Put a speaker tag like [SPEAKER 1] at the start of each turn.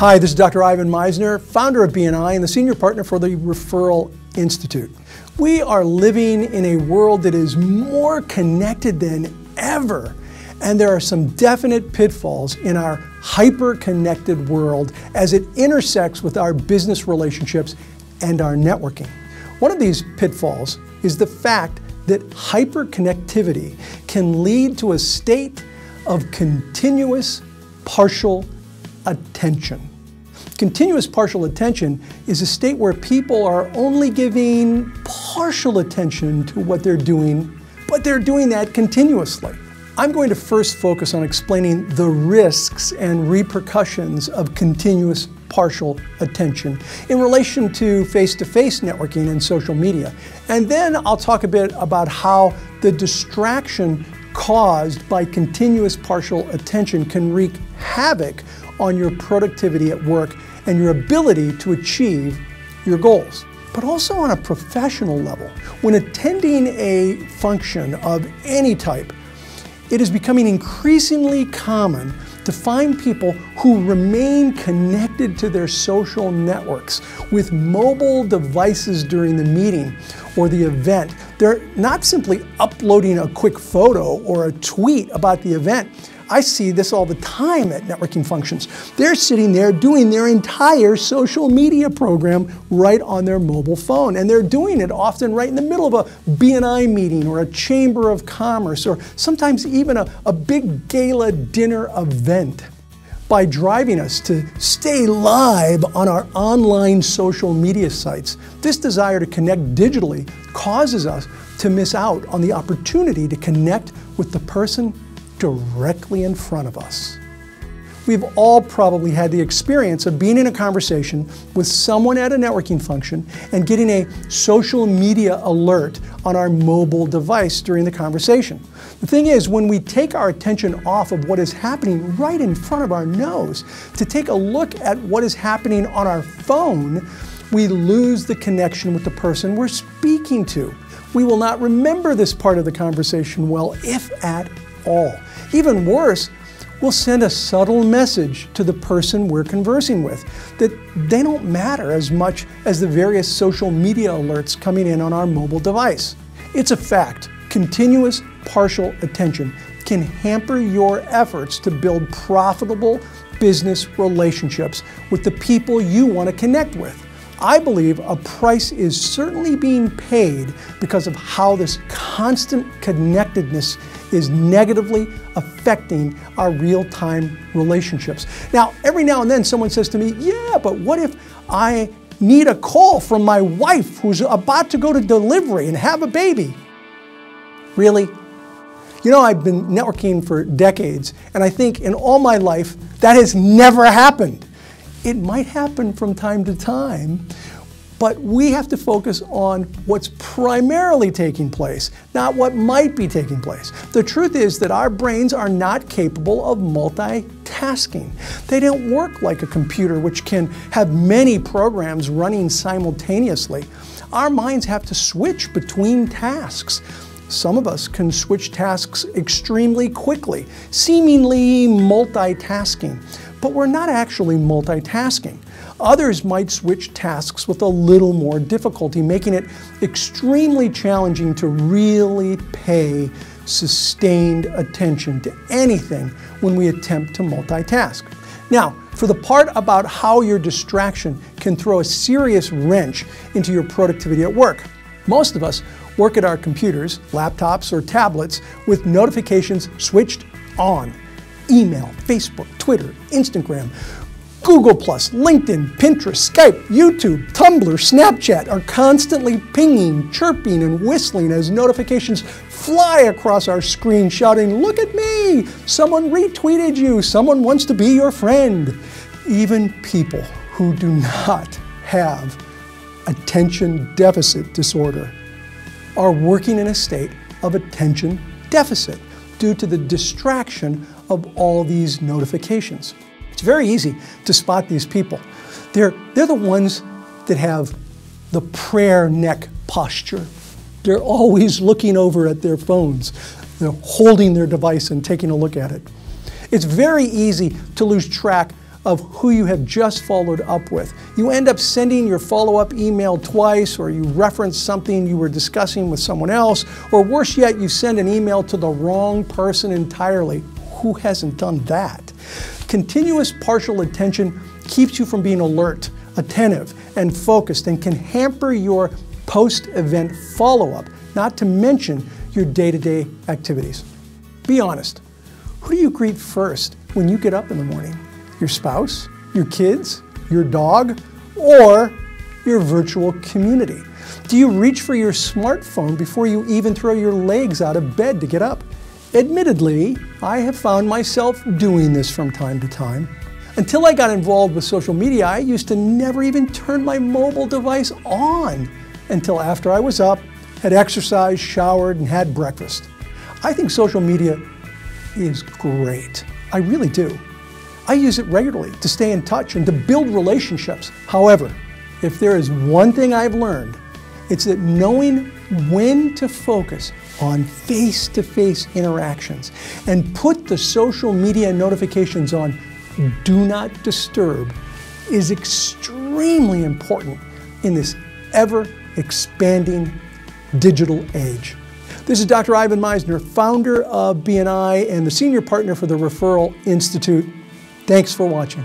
[SPEAKER 1] Hi, this is Dr. Ivan Misner, founder of BNI and the Senior Partner for the Referral Institute. We are living in a world that is more connected than ever, and there are some definite pitfalls in our hyper-connected world as it intersects with our business relationships and our networking. One of these pitfalls is the fact that hyperconnectivity can lead to a state of continuous partial attention. Continuous partial attention is a state where people are only giving partial attention to what they're doing, but they're doing that continuously. I'm going to first focus on explaining the risks and repercussions of continuous partial attention in relation to face-to-face networking and social media. And then I'll talk a bit about how the distraction caused by continuous partial attention can wreak havoc on your productivity at work and your ability to achieve your goals. But also on a professional level, when attending a function of any type, it is becoming increasingly common to find people who remain connected to their social networks with mobile devices during the meeting or the event. They're not simply uploading a quick photo or a tweet about the event. I see this all the time at networking functions. They're sitting there doing their entire social media program right on their mobile phone. And they're doing it often right in the middle of a BNI meeting or a Chamber of Commerce or sometimes even a big gala dinner event. By driving us to stay live on our online social media sites, this desire to connect digitally causes us to miss out on the opportunity to connect with the person directly in front of us. We've all probably had the experience of being in a conversation with someone at a networking function and getting a social media alert on our mobile device during the conversation. The thing is, when we take our attention off of what is happening right in front of our nose to take a look at what is happening on our phone, we lose the connection with the person we're speaking to. We will not remember this part of the conversation well, if at all. Even worse, we'll send a subtle message to the person we're conversing with that they don't matter as much as the various social media alerts coming in on our mobile device. It's a fact. Continuous partial attention can hamper your efforts to build profitable business relationships with the people you want to connect with. I believe a price is certainly being paid because of how this constant connectedness is negatively affecting our real-time relationships. Now, every now and then someone says to me, yeah, but what if I need a call from my wife who's about to go to delivery and have a baby? Really? You know, I've been networking for decades, and I think in all my life that has never happened. It might happen from time to time, but we have to focus on what's primarily taking place, not what might be taking place. The truth is that our brains are not capable of multitasking. They don't work like a computer, which can have many programs running simultaneously. Our minds have to switch between tasks. Some of us can switch tasks extremely quickly, seemingly multitasking, but we're not actually multitasking. Others might switch tasks with a little more difficulty, making it extremely challenging to really pay sustained attention to anything when we attempt to multitask. Now, for the part about how your distraction can throw a serious wrench into your productivity at work. Most of us work at our computers, laptops, or tablets with notifications switched on. Email, Facebook, Twitter, Instagram, Google+, LinkedIn, Pinterest, Skype, YouTube, Tumblr, Snapchat are constantly pinging, chirping, and whistling as notifications fly across our screen shouting, "Look at me! Someone retweeted you! Someone wants to be your friend!" Even people who do not have attention deficit disorder are working in a state of attention deficit due to the distraction of all these notifications. It's very easy to spot these people. They're the ones that have the prayer neck posture. They're always looking over at their phones. They're holding their device and taking a look at it. It's very easy to lose track of who you have just followed up with. You end up sending your follow-up email twice, or you reference something you were discussing with someone else, or worse yet, you send an email to the wrong person entirely. Who hasn't done that? Continuous partial attention keeps you from being alert, attentive, and focused, and can hamper your post-event follow-up, not to mention your day-to-day activities. Be honest. Who do you greet first when you get up in the morning? Your spouse, your kids, your dog, or your virtual community? Do you reach for your smartphone before you even throw your legs out of bed to get up? Admittedly, I have found myself doing this from time to time. Until I got involved with social media, I used to never even turn my mobile device on until after I was up, had exercised, showered, and had breakfast. I think social media is great. I really do. I use it regularly to stay in touch and to build relationships. However, if there is one thing I've learned, it's that knowing when to focus on face-to-face interactions and put the social media notifications on Do Not Disturb is extremely important in this ever-expanding digital age. This is Dr. Ivan Misner, founder of BNI and the Senior Partner for the Referral Institute. Thanks for watching.